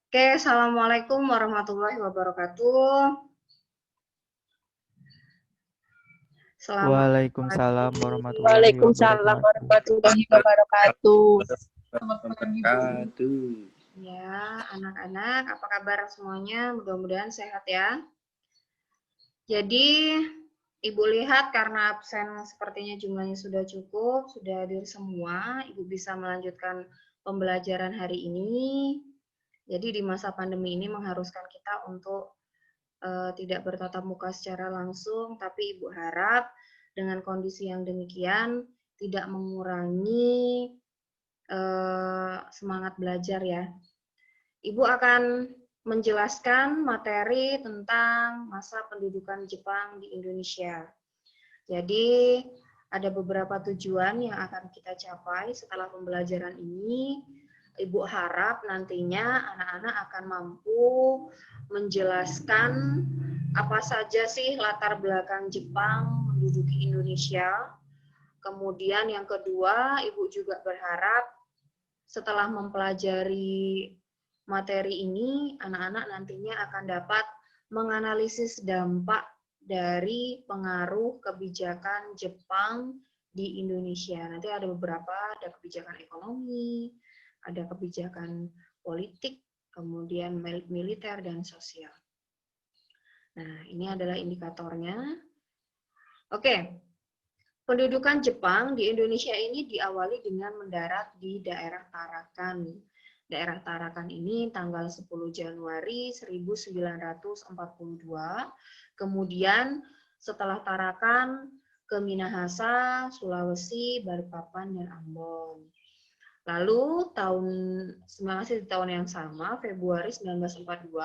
Oke, Assalamualaikum warahmatullahi wabarakatuh. Selamat Waalaikumsalam pagi. warahmatullahi Waalaikumsalam wabarakatuh. warahmatullahi wabarakatuh. Wabarakatuh. Ya, anak-anak, apa kabar semuanya? Mudah-mudahan sehat ya. Jadi, Ibu lihat karena absen sepertinya jumlahnya sudah cukup, sudah hadir semua, Ibu bisa melanjutkan pembelajaran hari ini. Jadi di masa pandemi ini mengharuskan kita untuk tidak bertatap muka secara langsung, tapi Ibu harap dengan kondisi yang demikian tidak mengurangi semangat belajar ya. Ibu akan menjelaskan materi tentang masa pendudukan Jepang di Indonesia. Jadi ada beberapa tujuan yang akan kita capai setelah pembelajaran ini. Ibu harap nantinya anak-anak akan mampu menjelaskan apa saja sih latar belakang Jepang menduduki Indonesia. Kemudian yang kedua, Ibu juga berharap setelah mempelajari materi ini, anak-anak nantinya akan dapat menganalisis dampak dari pengaruh kebijakan Jepang di Indonesia. Nanti ada beberapa, ada kebijakan ekonomi, ada kebijakan politik, kemudian militer dan sosial. Nah, ini adalah indikatornya. Oke, pendudukan Jepang di Indonesia ini diawali dengan mendarat di daerah Tarakan. Daerah Tarakan ini tanggal 10 Januari 1942. Kemudian setelah Tarakan ke Minahasa, Sulawesi, Balikpapan, dan Ambon. Lalu masih di tahun yang sama, Februari 1942,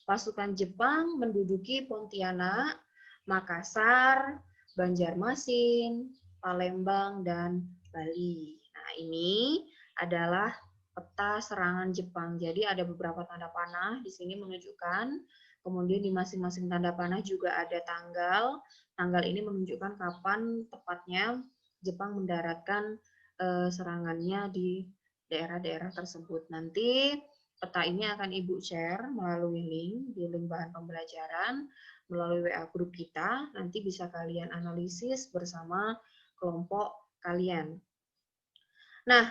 pasukan Jepang menduduki Pontianak, Makassar, Banjarmasin, Palembang, dan Bali. Nah, ini adalah peta serangan Jepang. Jadi ada beberapa tanda panah di sini menunjukkan, kemudian di masing-masing tanda panah juga ada tanggal. Tanggal ini menunjukkan kapan tepatnya Jepang mendaratkan serangannya di daerah-daerah tersebut. Nanti peta ini akan Ibu share melalui link bahan pembelajaran, melalui WA grup kita, nanti bisa kalian analisis bersama kelompok kalian. Nah,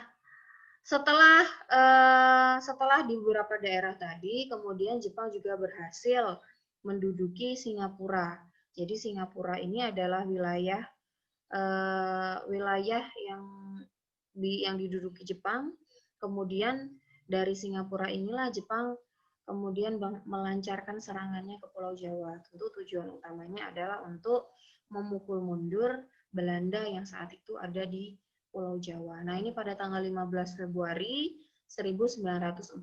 setelah di beberapa daerah tadi, kemudian Jepang juga berhasil menduduki Singapura. Jadi Singapura ini adalah wilayah yang diduduki Jepang. Kemudian dari Singapura inilah Jepang kemudian melancarkan serangannya ke Pulau Jawa. Tentu tujuan utamanya adalah untuk memukul mundur Belanda yang saat itu ada di Pulau Jawa. Nah, ini pada tanggal 15 Februari 1942.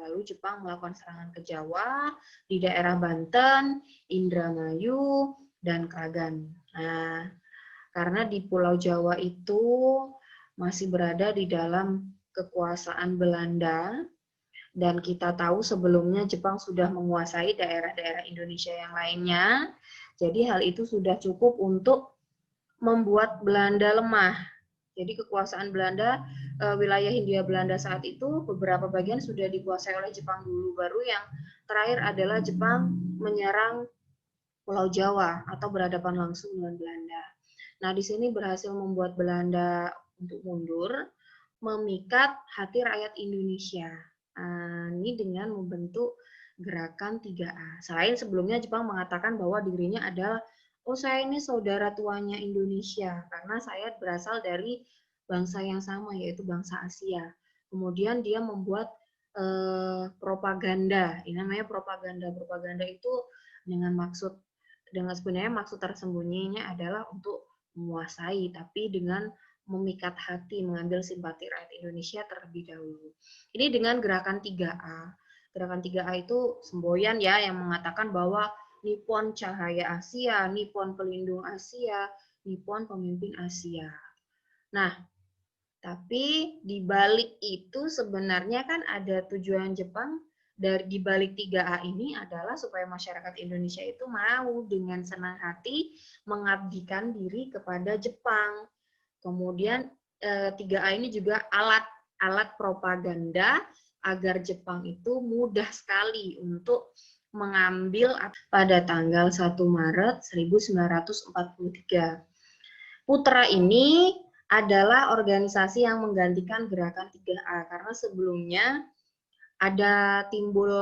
Lalu Jepang melakukan serangan ke Jawa di daerah Banten, Indramayu, dan Kragan. Nah, karena di Pulau Jawa itu masih berada di dalam kekuasaan Belanda, dan kita tahu sebelumnya Jepang sudah menguasai daerah-daerah Indonesia yang lainnya, jadi hal itu sudah cukup untuk membuat Belanda lemah. Jadi kekuasaan Belanda, wilayah Hindia Belanda saat itu beberapa bagian sudah dikuasai oleh Jepang dulu, baru yang terakhir adalah Jepang menyerang Pulau Jawa atau berhadapan langsung dengan Belanda. Nah, di sini berhasil membuat Belanda untuk mundur, memikat hati rakyat Indonesia. Ini dengan membentuk gerakan 3A. Selain sebelumnya Jepang mengatakan bahwa dirinya adalah, oh saya ini saudara tuanya Indonesia, karena saya berasal dari bangsa yang sama, yaitu bangsa Asia. Kemudian dia membuat propaganda, ini namanya propaganda. Propaganda itu sebenarnya maksud tersembunyinya adalah untuk menguasai, tapi dengan memikat hati, mengambil simpati rakyat Indonesia terlebih dahulu. Ini dengan gerakan 3A. Gerakan 3A itu semboyan ya, yang mengatakan bahwa Nippon cahaya Asia, Nippon pelindung Asia, Nippon pemimpin Asia. Nah, tapi di balik itu sebenarnya kan ada tujuan Jepang dari di balik 3A ini adalah supaya masyarakat Indonesia itu mau dengan senang hati mengabdikan diri kepada Jepang. Kemudian 3A ini juga alat propaganda agar Jepang itu mudah sekali untuk mengambil pada tanggal 1 Maret 1943. Putra ini adalah organisasi yang menggantikan gerakan 3A karena sebelumnya ada timbul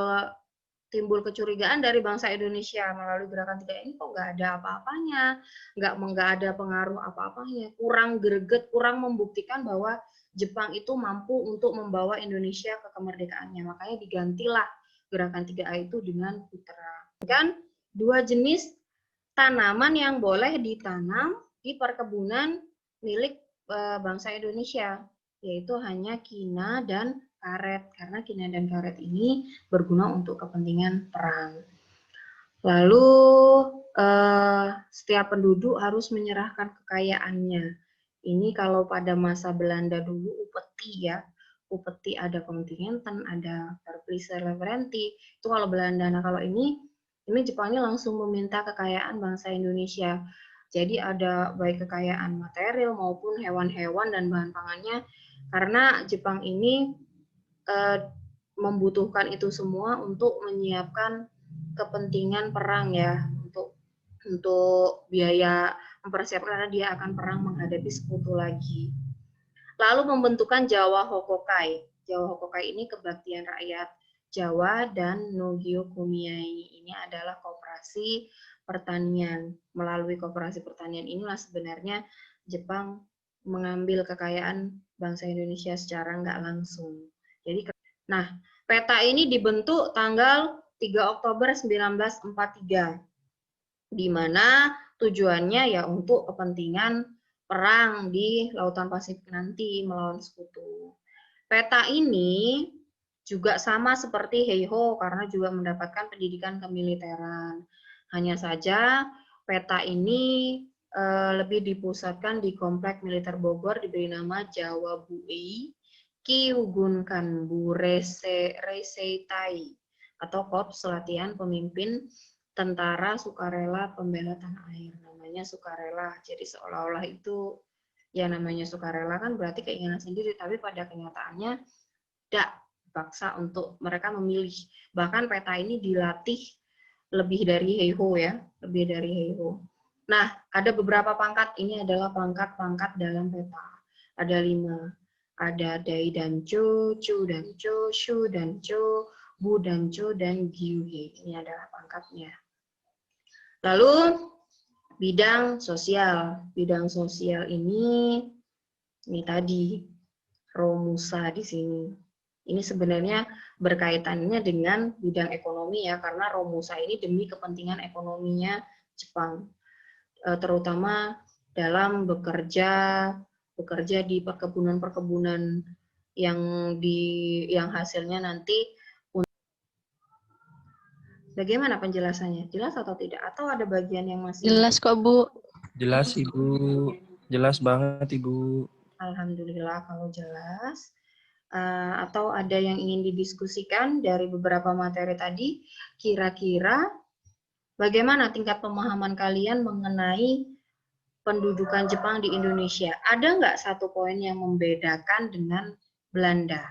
kecurigaan dari bangsa Indonesia melalui gerakan 3A ini kok nggak ada apa-apanya, nggak ada pengaruh apa-apanya, kurang greget, kurang membuktikan bahwa Jepang itu mampu untuk membawa Indonesia ke kemerdekaannya. Makanya digantilah gerakan 3A itu dengan putra. Dan 2 jenis tanaman yang boleh ditanam di perkebunan milik bangsa Indonesia, yaitu hanya kina dan karet, karena kina dan karet ini berguna untuk kepentingan perang. Lalu setiap penduduk harus menyerahkan kekayaannya. Ini kalau pada masa Belanda dulu upeti ya, upeti ada kontingenten, ada verplice referenti, itu kalau Belanda. Nah kalau ini Jepangnya langsung meminta kekayaan bangsa Indonesia. Jadi ada baik kekayaan material maupun hewan-hewan dan bahan pangannya, karena Jepang ini membutuhkan itu semua untuk menyiapkan kepentingan perang ya, untuk biaya mempersiapkan karena dia akan perang menghadapi sekutu lagi. Lalu pembentukan Jawa Hokokai. Jawa Hokokai ini kebaktian rakyat Jawa dan Nogyo Kumiai. Ini adalah koperasi pertanian. Melalui koperasi pertanian inilah sebenarnya Jepang mengambil kekayaan bangsa Indonesia secara nggak langsung. Jadi, nah, peta ini dibentuk tanggal 3 Oktober 1943, di mana tujuannya ya untuk kepentingan perang di Lautan Pasifik nanti melawan sekutu. Peta ini juga sama seperti Heiho karena juga mendapatkan pendidikan kemiliteran. Hanya saja peta ini lebih dipusatkan di Komplek Militer Bogor, diberi nama Jawa Buei Kyugun Kanbu Reiseitai atau Korps Latihan Pemimpin Tentara Sukarela Pembela Tanah Air. Namanya sukarela, jadi seolah-olah itu ya namanya sukarela kan berarti keinginan sendiri, tapi pada kenyataannya tidak dipaksa untuk mereka memilih. Bahkan peta ini dilatih lebih dari Heiho ya, lebih dari Heiho. Nah, ada beberapa pangkat, ini adalah pangkat-pangkat dalam peta. Ada 5. Ada Dai Dancho, Chu Dancho, Shu Dancho, Bu Dancho, dan Gyuhe. Ini adalah pangkatnya. Lalu bidang sosial. Bidang sosial ini tadi Romusa di sini. Ini sebenarnya berkaitannya dengan bidang ekonomi ya, karena Romusa ini demi kepentingan ekonominya Jepang, terutama dalam bekerja di perkebunan-perkebunan yang hasilnya nanti. Bagaimana penjelasannya? Jelas atau tidak? Atau ada bagian yang masih... Jelas kok, Bu. Jelas, Ibu. Jelas banget, Ibu. Alhamdulillah kalau jelas. Atau ada yang ingin didiskusikan dari beberapa materi tadi, kira-kira bagaimana tingkat pemahaman kalian mengenai pendudukan Jepang di Indonesia? Ada nggak satu poin yang membedakan dengan Belanda?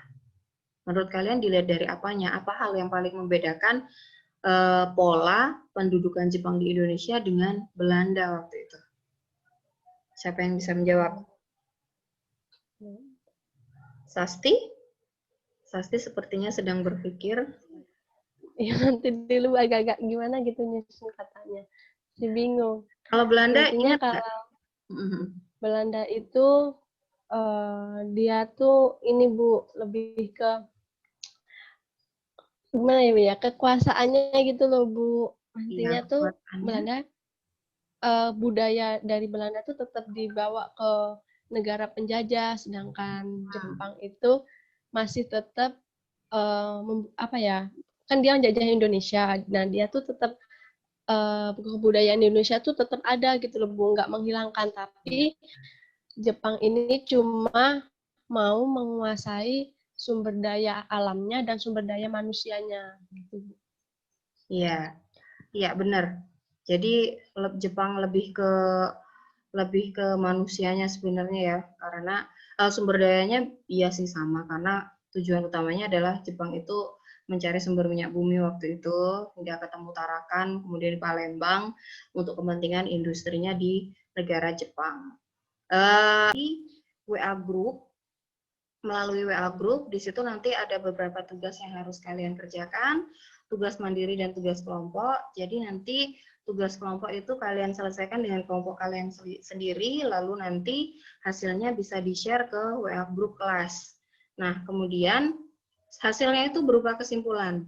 Menurut kalian dilihat dari apanya? Apa hal yang paling membedakan pola pendudukan Jepang di Indonesia dengan Belanda waktu itu? Siapa yang bisa menjawab? Sasti? Sasti sepertinya sedang berpikir. Ya, nanti dulu agak-agak gimana gitu nyusun katanya. Si bingung. Kalau Belanda, intinya kalau Belanda itu dia tuh ini Bu, lebih ke gimana ya, kekuasaannya gitu loh Bu. Intinya ya, tuh Belanda, budaya dari Belanda tuh tetap dibawa ke negara penjajah, sedangkan Jepang itu masih tetap apa ya, kan dia menjajah Indonesia, nah dia tuh tetap kebudayaan Indonesia tuh tetap ada gitu loh Bu, nggak menghilangkan, tapi Jepang ini cuma mau menguasai sumber daya alamnya dan sumber daya manusianya gitu. Iya, iya benar. Jadi Jepang lebih ke manusianya sebenarnya ya, karena sumber dayanya iya sih sama, karena tujuan utamanya adalah Jepang itu mencari sumber minyak bumi waktu itu hingga ketemu Tarakan, kemudian di Palembang untuk kepentingan industrinya di negara Jepang. Di WA Group, melalui WA Group, di situ nanti ada beberapa tugas yang harus kalian kerjakan, tugas mandiri dan tugas kelompok. Jadi nanti tugas kelompok itu kalian selesaikan dengan kelompok kalian sendiri, lalu nanti hasilnya bisa di-share ke WA Group kelas. Nah, kemudian hasilnya itu berupa kesimpulan.